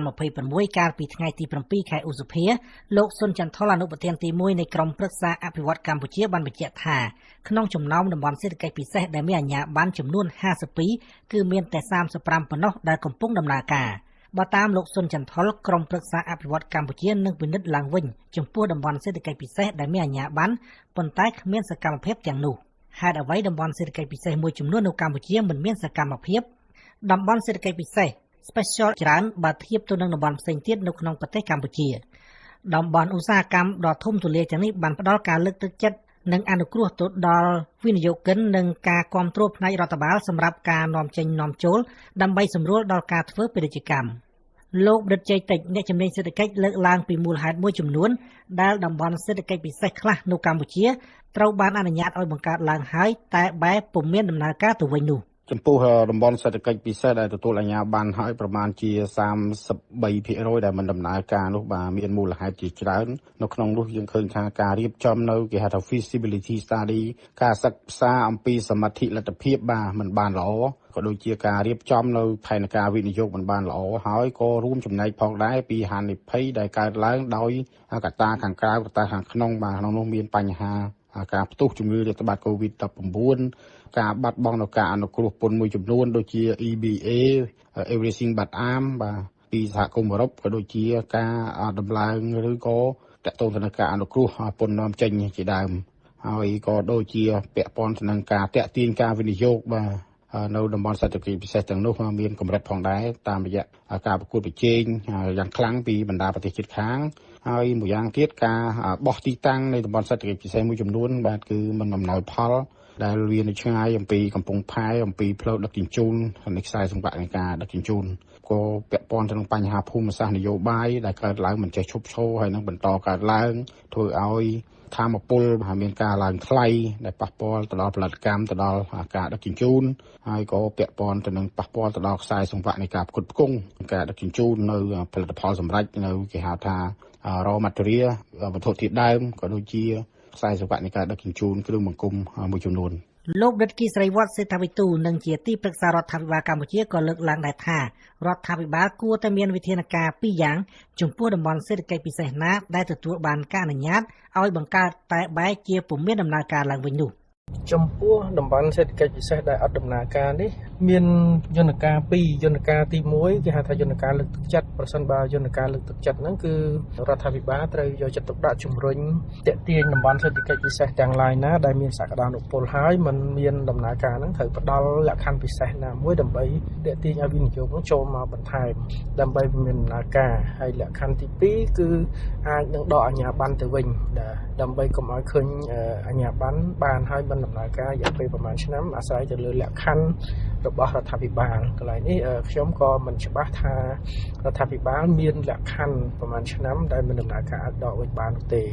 2026កាលពីថ្ងៃទី7ខែឧសភាលោកសុនចន្ទថុលអនុប្រធានទី1នៃក្រុមប្រឹក្សាអភិវឌ្ឍកម្ពុជាបានបញ្ជាក់ថាក្នុងចំណោមតំបន់សេដ្ឋកិច្ចពិសេសដែលមានអាជ្ញាប័ណ្ណចំនួន52គឺមានតែ35ប៉ុណ្ណោះដែលកំពុងដំណើរការបើតាមលោកសុនចន្ទថុលក្រុមប្រឹក្សាអភិវឌ្ឍកម្ពុជានឹងពិនិត្យឡើងវិញចំពោះតំបន់សេដ្ឋកិច្ចពិសេសដែលមានអាជ្ញាប័ណ្ណប៉ុន្តែគ្មានសកម្មភាពទាំងនោះហេតុអ្វីតំបន់សេដ្ឋកិច្ចពិសេសមួយចំនួននៅកម្ពុជាមិនមានសកម្មភាពតំបន់សេដ្ឋកិច្ចពិសេស Special ច្រើនបើធៀបទៅនឹងតំបន់ផ្សេងទៀតនៅក្នុងប្រទេសកម្ពុជាតំបន់ឧស្សាហកម្មដ៏ធំទូលាយទាំងនេះបានផ្ដល់ការលើកទឹកចិត្តនិងអនុគ្រោះទៅដល់វិនិយោគិននិងការគាំទ្រផ្នែករដ្ឋបាលសម្រាប់ការនាំចេញនាំចូលដើម្បីសម្រួលដល់ការធ្វើពាណិជ្ជកម្មលោកដិតជ័យតិចអ្នកជំនាញសេដ្ឋកិច្ចលើកឡើងពីមូលហេតុមួយចំនួនដែលតំបន់សេដ្ឋកិច្ចពិសេសខ្លះនៅកម្ពុជាត្រូវបានអនុញ្ញាតឲ្យបង្កើតឡើងហើយតែបែបពុំមានដំណើរការទៅវិញនោះចំពោះតំបន់សេដ្ឋកិច្ចពិសេសដែលទទួលអាជ្ញាប័ណ្ណហើយប្រមាណជា 33% ដែលមិនដំណើរការនោះបាទមានមូលហេតុជាច្រើននៅក្នុងនោះយើងឃើញថាការរៀបចំនៅគេហៅថា feasibility study ការសិក្សាអំពីសមត្ថលទ្ធភាពបាទមិនបានល្អក៏ដូចជាការរៀបចំនៅផែនការវិនិយោគមិនបានល្អហើយក៏រួមចំណែកផងដែរពីហានិភ័យដែលកើតឡើងដោយកត្តាខាងក្រៅកត្តាខាងក្នុងបាទក្នុងនោះមានបញ្ហាការផ្ទុះជំងឺរាតត្បាត COVID-19 ការបាត់បង់នៅការអនុគ្រោះពន្ធមួយចំនួនដូចជា EBA Everything But Arms បាទពីសហគមន៍អឺរ៉ុបក៏ដូចជាការដំឡើងឬក៏តកតងទៅនឹងការអនុគ្រោះពន្ធនាំចេញជាដើមហើយក៏ដូចជាពាក់ព័ន្ធទៅនឹងការតាក់ទាញការវិនិយោគបាទនៅតំបន់សេដ្ឋកិច្ចពិសេសទាំងនោះមានកម្រិតផងដែរតាមរយៈការប្រកួតប្រជែងយ៉ាងខ្លាំងពីបណ្ដាប្រទេសជិតខាងហើយមួយយ៉ាងទៀតការបោះទីតាំងនៃតំបន់សេដ្ឋកិច្ចពិសេសមួយចំនួនបាទគឺមិនអំណោយផលដែលវានៅឆ្ងាយអំពីកំពង់ផែអំពីផ្លូវដឹកជញ្ជូននៃខ្សែសង្វាក់នៃការដឹកជញ្ជូនក៏ពាក់ព័ន្ធទៅនឹងបញ្ហាភូមិសាស្ត្រនយោបាយដែលកើតឡើងមិនចេះឈប់ឈរហើយនឹងបន្តកើតឡើងធ្វើឲ្យធម្មពលមានការឡើងថ្លៃដែលប៉ះពាល់ទៅដល់ផលិតកម្មទៅដល់ការដឹកជញ្ជូនហើយក៏ពាក់ព័ន្ធទៅនឹងប៉ះពាល់ទៅដល់ខ្សែសង្វាក់នៃការផ្គត់ផ្គង់ការដឹកជញ្ជូននៅផលិតផលសម្រេចនៅគេហៅថា raw material វត្ថុធាតុដើមក៏ដូចជាខ្សែសង្វាក់នៃការដឹកជញ្ជូនគ្រឿងបង្គុំមួយចំនួនលោកដិតគីស្រីវត្តសេដ្ឋវិទូនិងជាទីប្រឹក្សារដ្ឋាភិបាលកម្ពុជាក៏លើកឡើងដែរថារដ្ឋាភិបាលគួរតែមានវិធានការពីរយ៉ាងចំពោះតំបន់សេដ្ឋកិច្ចពិសេសណាដែលទទួលបានការអនុញ្ញាតឲ្យបង្កើតតែបែរជាពុំមានដំណើរការឡើងវិញនោះចំពោះតំបន់សេដ្ឋកិច្ចពិសេសដែលអត់ដំណើរការនេះមានយន្តការ2យន្តការទី1គេហៅថាយន្តការលើកទឹកចិត្តប្រសិនបើយន្តការលើកទឹកចិត្តហ្នឹងគឺរដ្ឋាភិបាលត្រូវយកចិត្តទុកដាក់ជំរុញទាក់ទាញតំបន់សេដ្ឋកិច្ចពិសេសទាំងឡាយណាដែលមានសក្តានុពលហើយមិនមានដំណើរការហ្នឹងត្រូវផ្ដល់លក្ខខណ្ឌពិសេសណាមួយដើម្បីទាក់ទាញឲ្យវិនិយោគចូលមកបន្ថែមដើម្បីមានដំណើរការហើយលក្ខខណ្ឌទី2គឺអាចនឹងដកអាជ្ញាប័ណ្ណទៅវិញដើម្បីកុំឲ្យឃើញអាជ្ញាប័ណ្ណបានហើយមិនដំណើរការរយៈពេលប្រហែលឆ្នាំអាស្រ័យទៅលើលក្ខខណ្ឌរបស់រដ្ឋាភិបាលកន្លែងនេះខ្ញុំក៏មិនច្បាស់ថារដ្ឋាភិបាលមានលក្ខខណ្ឌប្រហែលឆ្នាំដែលមិនដំណើរការដកវិញបាននោះទេ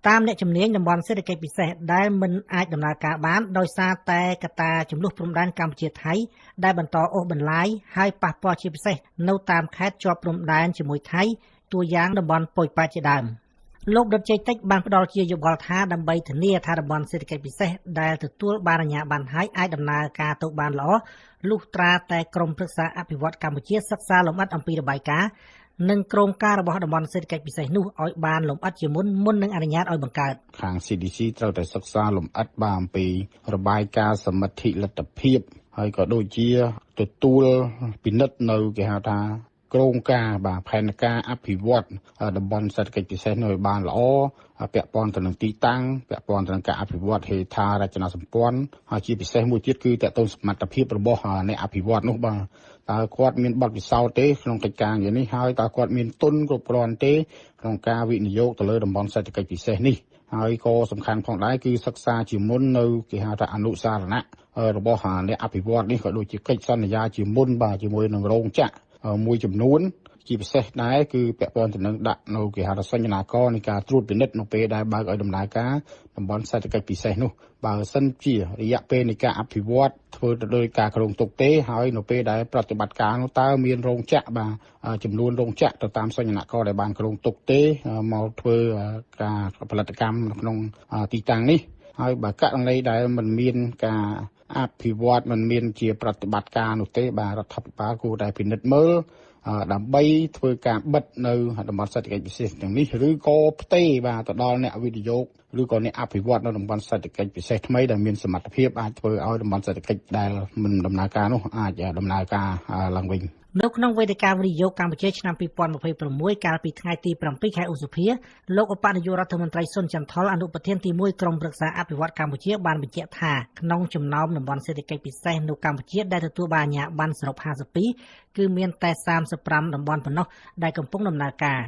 តាមអ្នកជំនាញតំបន់សេដ្ឋកិច្ចពិសេសដែលមិនអាចដំណើរការបានដោយសារតែកត្តាចំនួនព្រំដែនកម្ពុជាថៃដែលបន្តអូសបន្លាយហើយប៉ះពាល់ជាពិសេសនៅតាមខេត្តជាប់ព្រំដែនជាមួយថៃតួយ៉ាងតំបន់ប៉ោយប៉ែតជាដើមលោកដុតជ័យតិចបានផ្ដល់ជាយោបល់ថាដើម្បីធានាថាតំបន់សេដ្ឋកិច្ចពិសេសដែលទទួលបានអាជ្ញាប័ណ្ណហើយអាចដំណើរការទៅបានល្អលុះត្រាតែក្រមប្រឹក្សាអភិវឌ្ឍកម្ពុជាសិក្សាលម្អិតអំពីរបាយការណ៍និងក្រមការរបស់តំបន់សេដ្ឋកិច្ចពិសេសនោះឲ្យបានលម្អិតជាមុននឹងអនុញ្ញាតឲ្យបង្កើតខាង CDC ត្រូវតែសិក្សាលម្អិតបានអំពីរបាយការណ៍សមិទ្ធលទ្ធភាពហើយក៏ដូចជាទទួលពិនិត្យនៅគេហៅថាក្រមការបាទផែនការអភិវឌ្ឍតំបន់សេដ្ឋកិច្ចពិសេសនៅឲ្យបានល្អពាក់ព័ន្ធទៅនឹងទីតាំងពាក់ព័ន្ធទៅនឹងការអភិវឌ្ឍហេដ្ឋារចនាសម្ព័ន្ធហើយជាពិសេសមួយទៀតគឺតកតងសមត្ថភាពរបស់អ្នកអភិវឌ្ឍនោះបាទតើគាត់មានបទពិសោធន៍ទេក្នុងកិច្ចការយ៉ាងនេះហើយតើគាត់មានទុនគ្រប់គ្រាន់ទេក្នុងការវិនិយោគទៅលើតំបន់សេដ្ឋកិច្ចពិសេសនេះហើយក៏សំខាន់ផងដែរគឺសិក្សាជាមុននៅគេហៅថាអនុសារណៈរបស់អ្នកអភិវឌ្ឍនេះក៏ដូចជាកិច្ចសន្យាជាមុនបាទជាមួយនឹងរោងចក្រមួយចំនួនជាពិសេសដែរគឺពាក់ព័ន្ធទៅនឹងដាក់នៅគេហៅថាសញ្ញាណកនៃការត្រួតពិនិត្យនៅពេលដែលបើកឲ្យដំណើរការតំបន់សេដ្ឋកិច្ចពិសេសនោះបើសិនជារយៈពេលនៃការអភិវឌ្ឍធ្វើទៅដោយការគ្រោងទុកទេហើយនៅពេលដែលប្រតិបត្តិការនោះតើមានរោងចក្របាទចំនួនរោងចក្រទៅតាមសញ្ញាណកដែលបានគ្រោងទុកទេមកធ្វើការផលិតកម្មនៅក្នុងទីតាំងនេះហើយបើករណីដែលមិនមានការអភិវឌ្ឍមិនមានជាប្រតិបត្តិការនោះទេបាទរដ្ឋាភិបាលគួរតែពិនិត្យមើល ដើម្បីធ្វើការបិទនៅតំបន់សេដ្ឋកិច្ចពិសេសទាំងនេះឬក៏ផ្ទេរបាទទៅដល់អ្នកវិនិយោគឬក៏អ្នកអភិវឌ្ឍនៅតំបន់សេដ្ឋកិច្ចពិសេសថ្មីដែលមានសមត្ថភាពអាចធ្វើឲ្យតំបន់សេដ្ឋកិច្ចដែលមិនដំណើរការនោះអាចដំណើរការឡើងវិញនៅក្នុងវេទិកាវិនិយោគកម្ពុជាឆ្នាំ2026កាលពីថ្ងៃទី7ខែឧសភាលោកឧបនាយករដ្ឋមន្ត្រីសុនចន្ទថុលអនុប្រធានទី1ក្រុមប្រឹក្សាអភិវឌ្ឍកម្ពុជាបានបញ្ជាក់ថាក្នុងចំណោមតំបន់សេដ្ឋកិច្ចពិសេសនៅកម្ពុជាដែលទទួលបានអាជ្ញាប័ណ្ណសរុប52គឺមានតែ35តំបន់ប៉ុណ្ណោះដែលកំពុងដំណើរការ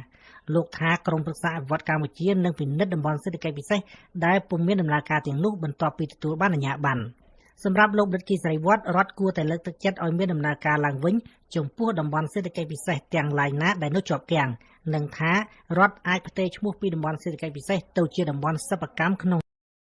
លោកថាក្រុមប្រឹក្សាអភិវឌ្ឍកម្ពុជានឹងពិនិត្យតំបន់សេដ្ឋកិច្ចពិសេសដែលពុំមានដំណើរការទាំងនោះបន្ទាប់ពីទទួលបានអាជ្ញាប័ណ្ណសម្រាប់លោកដិតគីសរីវត្តរដ្ឋគួរតែលើកទឹកចិត្តឲ្យមានដំណើរការឡើងវិញចំពោះតំបន់សេដ្ឋកិច្ចពិសេសទាំងឡាយណាដែលនៅជាប់គាំងនិងថារដ្ឋអាចផ្ទេរឈ្មោះពីតំបន់សេដ្ឋកិច្ចពិសេសទៅជាតំបន់សិប្បកម្មក្នុង